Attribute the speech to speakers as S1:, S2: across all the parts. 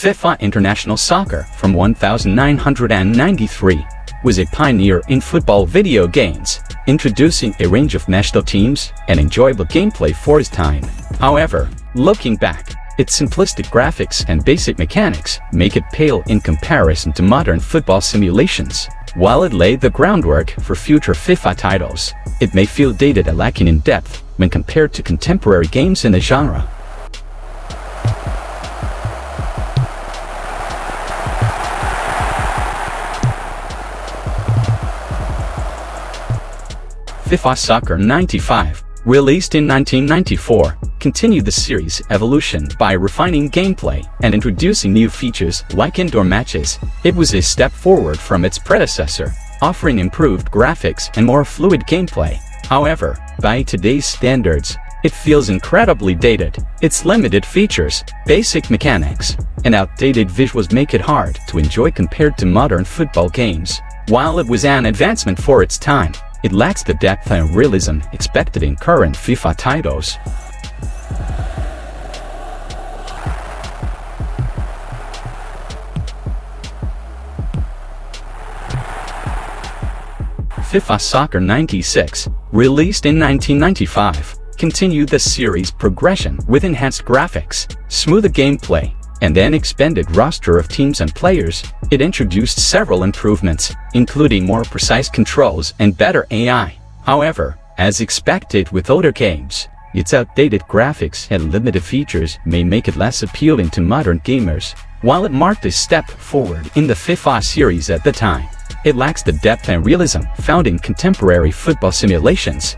S1: FIFA International Soccer from 1993 was a pioneer in football video games, introducing a range of national teams and enjoyable gameplay for its time. However, looking back, its simplistic graphics and basic mechanics make it pale in comparison to modern football simulations. While it laid the groundwork for future FIFA titles, it may feel dated and lacking in depth when compared to contemporary games in the genre. FIFA Soccer 95, released in 1994, continued the series' evolution by refining gameplay and introducing new features like indoor matches. It was a step forward from its predecessor, offering improved graphics and more fluid gameplay. However, by today's standards, it feels incredibly dated. Its limited features, basic mechanics, and outdated visuals make it hard to enjoy compared to modern football games. While it was an advancement for its time, it lacks the depth and realism expected in current FIFA titles. FIFA Soccer 96, released in 1995, continued the series' progression with enhanced graphics, smoother gameplay, and an expanded roster of teams and players. It introduced several improvements, including more precise controls and better AI. However, as expected with older games, its outdated graphics and limited features may make it less appealing to modern gamers. While it marked a step forward in the FIFA series at the time, it lacks the depth and realism found in contemporary football simulations.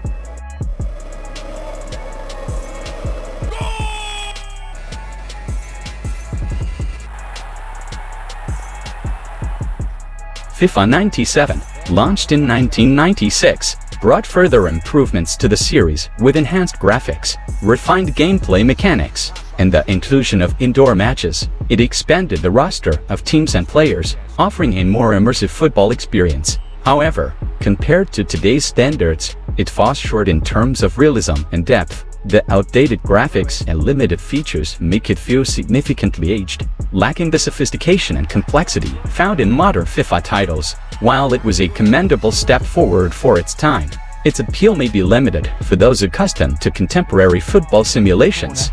S1: FIFA 97, launched in 1996, brought further improvements to the series with enhanced graphics, refined gameplay mechanics, and the inclusion of indoor matches. It expanded the roster of teams and players, offering a more immersive football experience. However, compared to today's standards, it falls short in terms of realism and depth. The outdated graphics and limited features make it feel significantly aged, lacking the sophistication and complexity found in modern FIFA titles. While it was a commendable step forward for its time, its appeal may be limited for those accustomed to contemporary football simulations.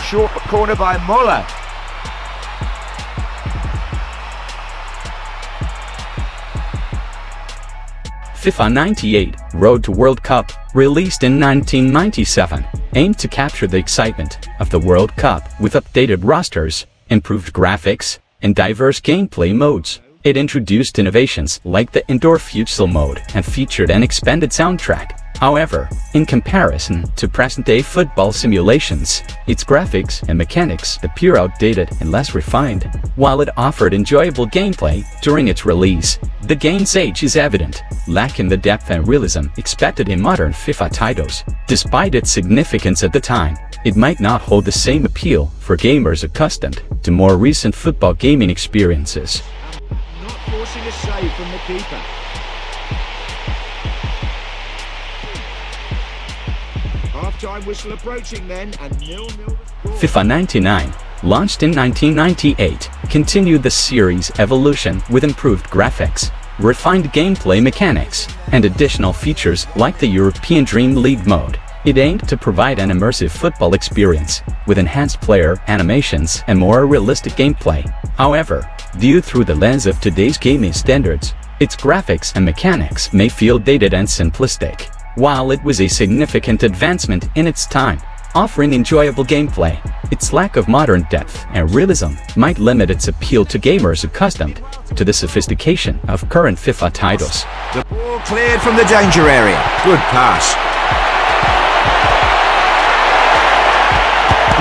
S2: Short corner by Muller.
S1: FIFA 98, Road to World Cup, released in 1997, aimed to capture the excitement of the World Cup with updated rosters, improved graphics, and diverse gameplay modes. It introduced innovations like the indoor futsal mode and featured an expanded soundtrack. However, in comparison to present-day football simulations, its graphics and mechanics appear outdated and less refined. While it offered enjoyable gameplay during its release, the game's age is evident, lacking the depth and realism expected in modern FIFA titles. Despite its significance at the time, it might not hold the same appeal for gamers accustomed to more recent football gaming experiences.
S2: Not forcing a save from the keeper. Half-time whistle approaching then, and 0-0.
S1: FIFA 99, launched in 1998, continued the series' evolution with improved graphics, refined gameplay mechanics, and additional features like the European Dream League mode. It aimed to provide an immersive football experience with enhanced player animations and more realistic gameplay. However, viewed through the lens of today's gaming standards, its graphics and mechanics may feel dated and simplistic. While it was a significant advancement in its time, offering enjoyable gameplay, its lack of modern depth and realism might limit its appeal to gamers accustomed to the sophistication of current FIFA titles.
S2: The ball cleared from the danger area. Good pass.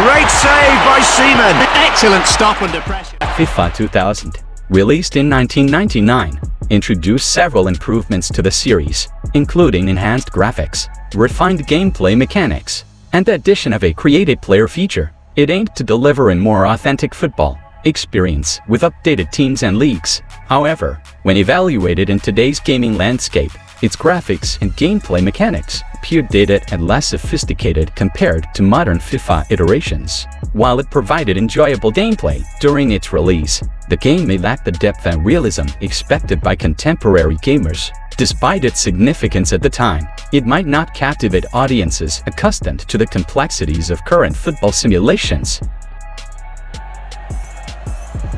S2: Great save by Seaman.
S3: Excellent stop under pressure.
S1: FIFA 2000, released in 1999, introduced several improvements to the series, including enhanced graphics, refined gameplay mechanics, and the addition of a created player feature. It aimed to deliver a more authentic football experience with updated teams and leagues. However, when evaluated in today's gaming landscape, its graphics and gameplay mechanics appeared dated and less sophisticated compared to modern FIFA iterations. While it provided enjoyable gameplay during its release, the game may lack the depth and realism expected by contemporary gamers. Despite its significance at the time, it might not captivate audiences accustomed to the complexities of current football simulations.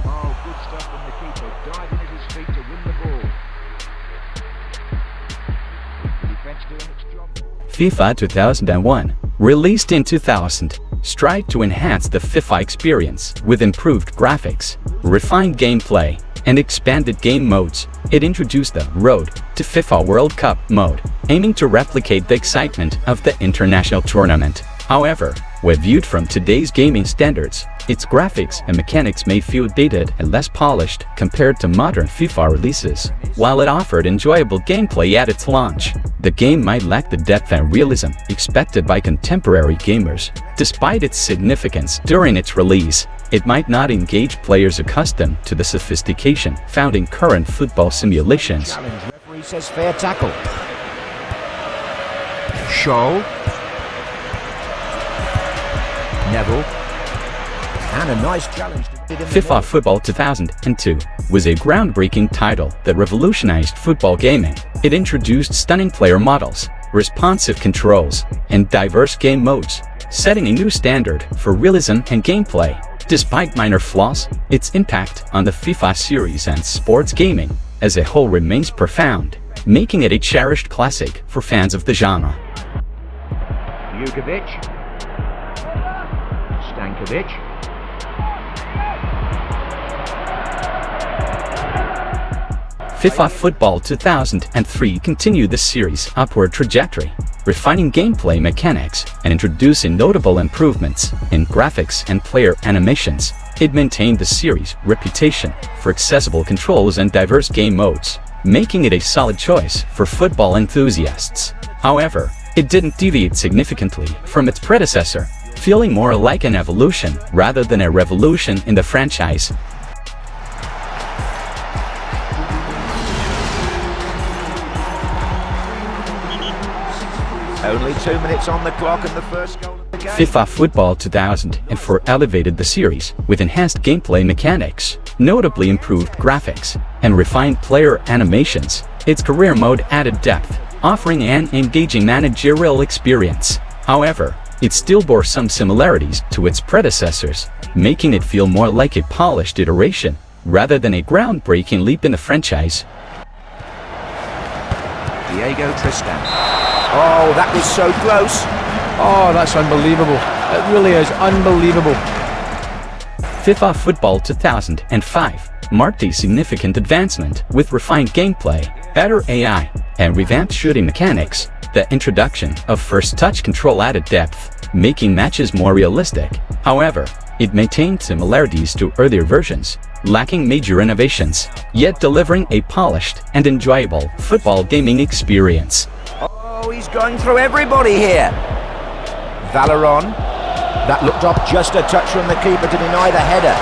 S2: Oh, good stuff from the keeper, diving at his feet to win the ball. Defense doing its job.
S1: FIFA 2001, released in 2000, strive to enhance the FIFA experience with improved graphics, refined gameplay, and expanded game modes. It introduced the Road to FIFA World Cup mode, aiming to replicate the excitement of the international tournament. However, when viewed from today's gaming standards, its graphics and mechanics may feel dated and less polished compared to modern FIFA releases. While it offered enjoyable gameplay at its launch, the game might lack the depth and realism expected by contemporary gamers. Despite its significance during its release, it might not engage players accustomed to the sophistication found in current football simulations.
S2: Challenge, referee says fair tackle. Show. Neville. And a nice challenge.
S1: FIFA Football 2002 was a groundbreaking title that revolutionized football gaming. It introduced stunning player models, responsive controls, and diverse game modes, setting a new standard for realism and gameplay. Despite minor flaws, its impact on the FIFA series and sports gaming as a whole remains profound, making it a cherished classic for fans of the genre.
S2: Jugovic. Stankovic.
S1: FIFA Football 2003 continued the series' upward trajectory, refining gameplay mechanics and introducing notable improvements in graphics and player animations. It maintained the series' reputation for accessible controls and diverse game modes, making it a solid choice for football enthusiasts. However, it didn't deviate significantly from its predecessor, feeling more like an evolution rather than a revolution in the franchise.
S2: Only 2 minutes on the clock and the first goal of the game.
S1: FIFA Football 2004 elevated the series with enhanced gameplay mechanics, notably improved graphics, and refined player animations. Its career mode added depth, offering an engaging managerial experience. However, it still bore some similarities to its predecessors, making it feel more like a polished iteration rather than a groundbreaking leap in the franchise.
S2: Diego Tristan. Oh, that was so close.
S4: Oh, that's unbelievable. It really is unbelievable.
S1: FIFA Football 2005 marked a significant advancement with refined gameplay, better AI, and revamped shooting mechanics. The introduction of first touch control added depth, making matches more realistic. However, it maintained similarities to earlier versions, lacking major innovations, yet delivering a polished and enjoyable football gaming experience.
S2: Oh, he's going through everybody here. Valeron. That looked off just a touch from the keeper to deny the header.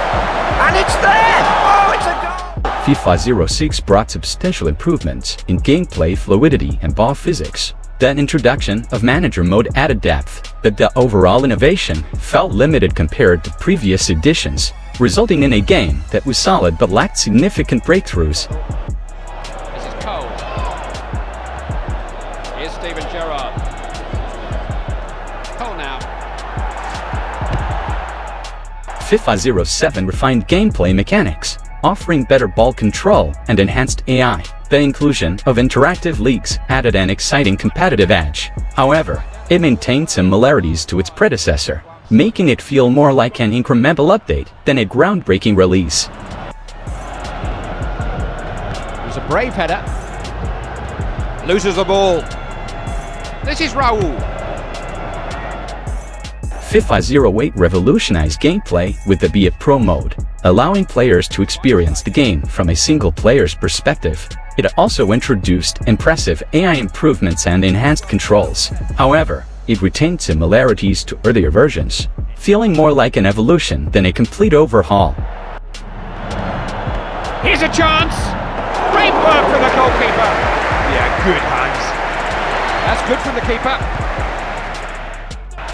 S2: And it's there! Oh, it's a goal!
S1: FIFA 06 brought substantial improvements in gameplay fluidity and ball physics. The introduction of manager mode added depth, but the overall innovation felt limited compared to previous editions, resulting in a game that was solid but lacked significant breakthroughs.
S5: This is Cole. Here's Steven Gerrard. Cole now.
S1: FIFA 07 refined gameplay mechanics, offering better ball control and enhanced AI. The inclusion of interactive leagues added an exciting competitive edge. However, it maintained similarities to its predecessor, making it feel more like an incremental update than a groundbreaking release.
S5: It was a brave header. Loses the ball. This is Raul.
S1: FIFA 08 revolutionized gameplay with the Be a Pro mode, allowing players to experience the game from a single player's perspective. It also introduced impressive AI improvements and enhanced controls. However, it retained similarities to earlier versions, feeling more like an evolution than a complete overhaul.
S5: Here's a chance. Great work from the goalkeeper.
S3: Yeah, good hands.
S5: That's good from the keeper.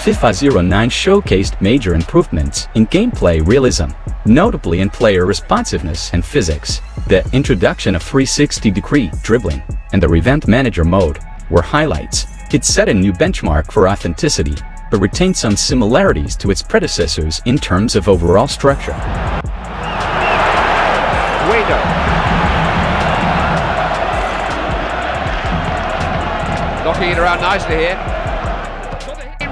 S1: FIFA 09 showcased major improvements in gameplay realism, notably in player responsiveness and physics. The introduction of 360-degree dribbling and the revamped manager mode were highlights. It set a new benchmark for authenticity, but retained some similarities to its predecessors in terms of overall structure.
S5: Guido. Knocking it around nicely here.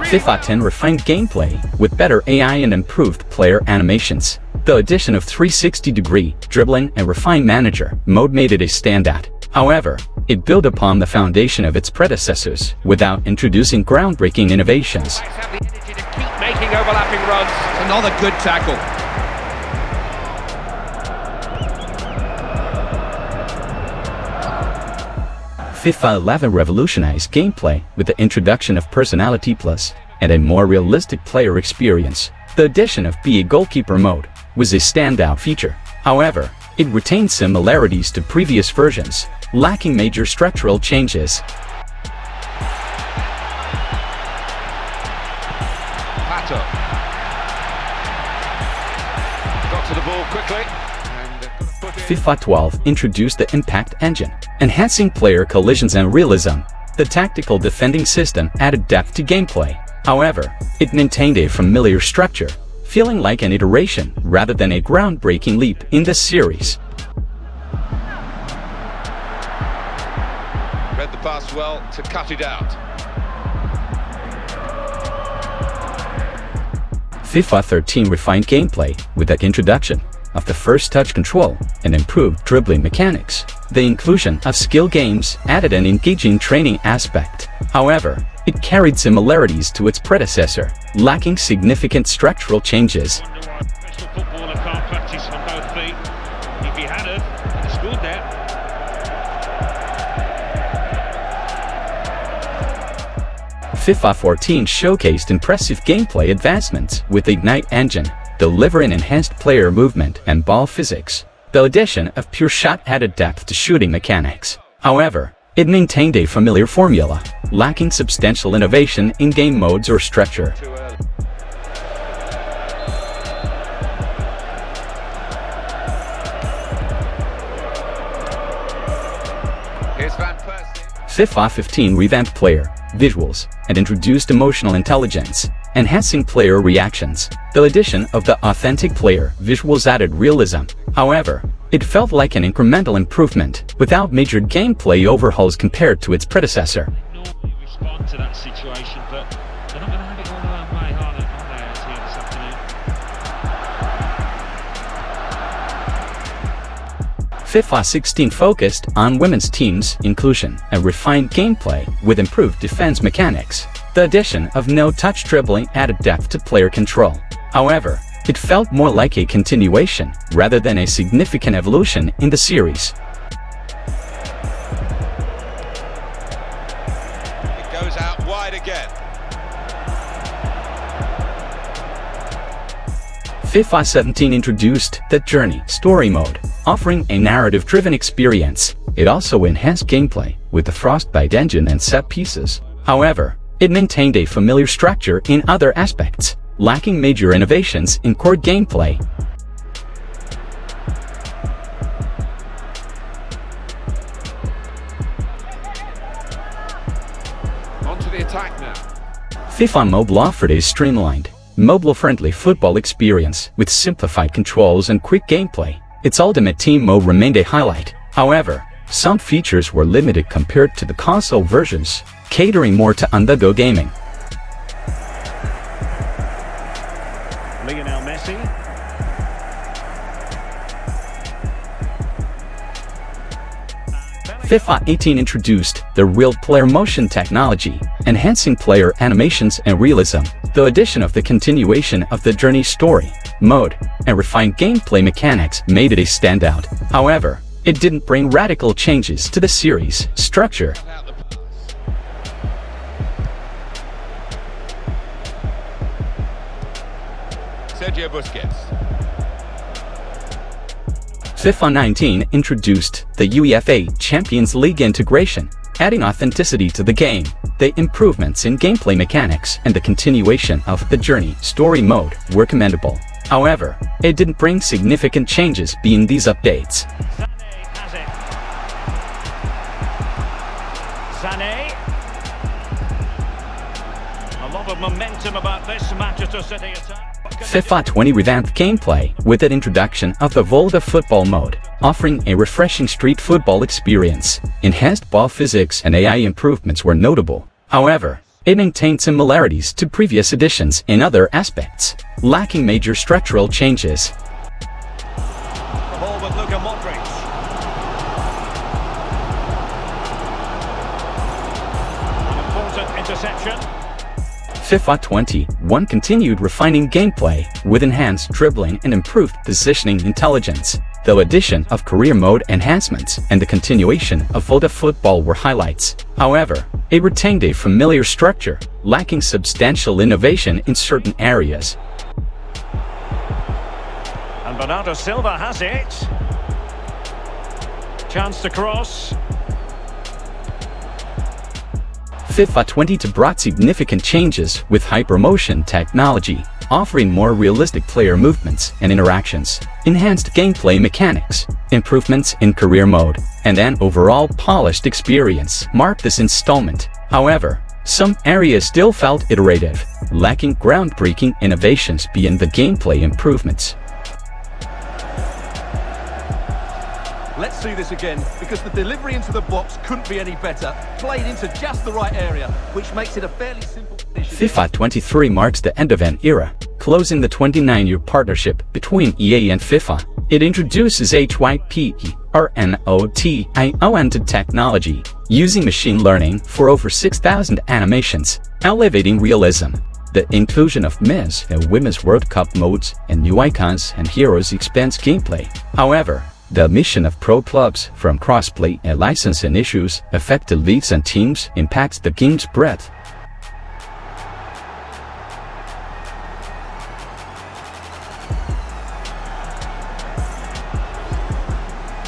S1: FIFA 10 refined gameplay with better AI and improved player animations. The addition of 360-degree dribbling and refined manager mode made it a standout. However, it built upon the foundation of its predecessors without introducing groundbreaking innovations.
S5: Have the energy to keep making overlapping runs. Another good tackle.
S1: FIFA 11 revolutionized gameplay with the introduction of Personality Plus and a more realistic player experience. The addition of Be a Goalkeeper mode was a standout feature. However, it retained similarities to previous versions, lacking major structural changes.
S5: Pato. Got to the ball quickly.
S1: FIFA 12 introduced the Impact Engine, enhancing player collisions and realism. The tactical defending system added depth to gameplay. However, it maintained a familiar structure, feeling like an iteration rather than a groundbreaking leap in the series.
S5: Read the pass well to cut it out.
S1: FIFA 13 refined gameplay with the introduction of the first touch control and improved dribbling mechanics. The inclusion of skill games added an engaging training aspect. However, it carried similarities to its predecessor, lacking significant structural changes.
S6: Professional footballer can't practice on both feet. If he had it, he'd have scored there.
S1: FIFA 14 showcased impressive gameplay advancements with the Ignite engine, delivering enhanced player movement and ball physics. The addition of Pure Shot added depth to shooting mechanics. However, it maintained a familiar formula, lacking substantial innovation in game modes or structure. FIFA 15 revamped player visuals and introduced emotional intelligence, enhancing player reactions. The addition of the authentic player visuals added realism. However, it felt like an incremental improvement without major gameplay overhauls compared to its predecessor.
S6: Normally respond to that situation, but they're not going to have it all their own way, are they, here this afternoon?
S1: FIFA 16 focused on women's teams inclusion and refined gameplay with improved defense mechanics. The addition of no-touch dribbling added depth to player control. However, it felt more like a continuation rather than a significant evolution in the series.
S5: It goes out wide again.
S1: FIFA 17 introduced the Journey story mode, offering a narrative-driven experience. It also enhanced gameplay with the Frostbite engine and set pieces. However, it maintained a familiar structure in other aspects, lacking major innovations in core gameplay.
S5: On to the attack now.
S1: FIFA Mobile offered a streamlined, mobile-friendly football experience with simplified controls and quick gameplay. Its Ultimate Team mode remained a highlight. However, some features were limited compared to the console versions, catering more to on-the-go gaming.
S6: Lionel Messi.
S1: FIFA 18 introduced the Real Player Motion technology, enhancing player animations and realism. The addition of the continuation of the Journey story mode and refined gameplay mechanics made it a standout. However, it didn't bring radical changes to the series' structure.
S5: Sergio Busquets.
S1: FIFA 19 introduced the UEFA Champions League integration, adding authenticity to the game. The improvements in gameplay mechanics and the continuation of the journey story mode were commendable. However, it didn't bring significant changes being these updates.
S7: Sané. A lot of momentum about this Manchester City attack.
S1: FIFA 20 revamped gameplay with the introduction of the FIFA Football mode, offering a refreshing street football experience. Enhanced ball physics and AI improvements were notable. However, it maintained similarities to previous editions in other aspects, lacking major structural changes.
S7: The ball with Luka Modric. An important interception.
S1: FIFA 21 continued refining gameplay with enhanced dribbling and improved positioning intelligence. The addition of career mode enhancements and the continuation of FIFA Football were highlights. However, it retained a familiar structure, lacking substantial innovation in certain areas.
S7: And Bernardo Silva has it. Chance to cross.
S1: FIFA 22 brought significant changes with hypermotion technology, offering more realistic player movements and interactions, enhanced gameplay mechanics, improvements in career mode, and an overall polished experience marked this installment. However, some areas still felt iterative, lacking groundbreaking innovations beyond the gameplay improvements.
S8: Let's see this again, because the delivery into the box couldn't be any better. Played into just the right area, which makes it a fairly simple finish.
S1: FIFA 23 marks the end of an era, closing the 29-year partnership between EA and FIFA. It introduces HYPE, or NOTION technology, using machine learning for over 6,000 animations, elevating realism. The inclusion of Men's and Women's World Cup modes and new icons and heroes expands gameplay. However, the omission of pro clubs from crossplay and licensing issues affected leagues and teams impacts the game's breadth.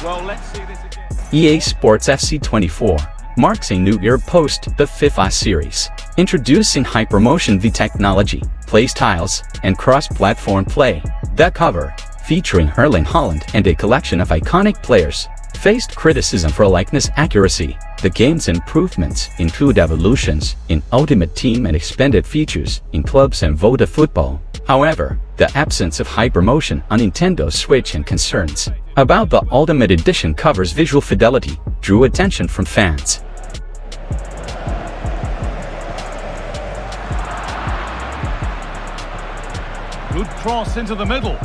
S8: Well, let's see this again.
S1: EA Sports FC 24 marks a new era post the FIFA series, introducing Hypermotion V technology, play styles, and cross-platform play. The cover, featuring Erling Haaland and a collection of iconic players, faced criticism for likeness accuracy. The game's improvements include evolutions in Ultimate Team and expanded features in clubs and FIFA Football. However, the absence of hypermotion on Nintendo Switch and concerns about the Ultimate Edition cover's visual fidelity drew attention from fans.
S8: Good cross into the middle.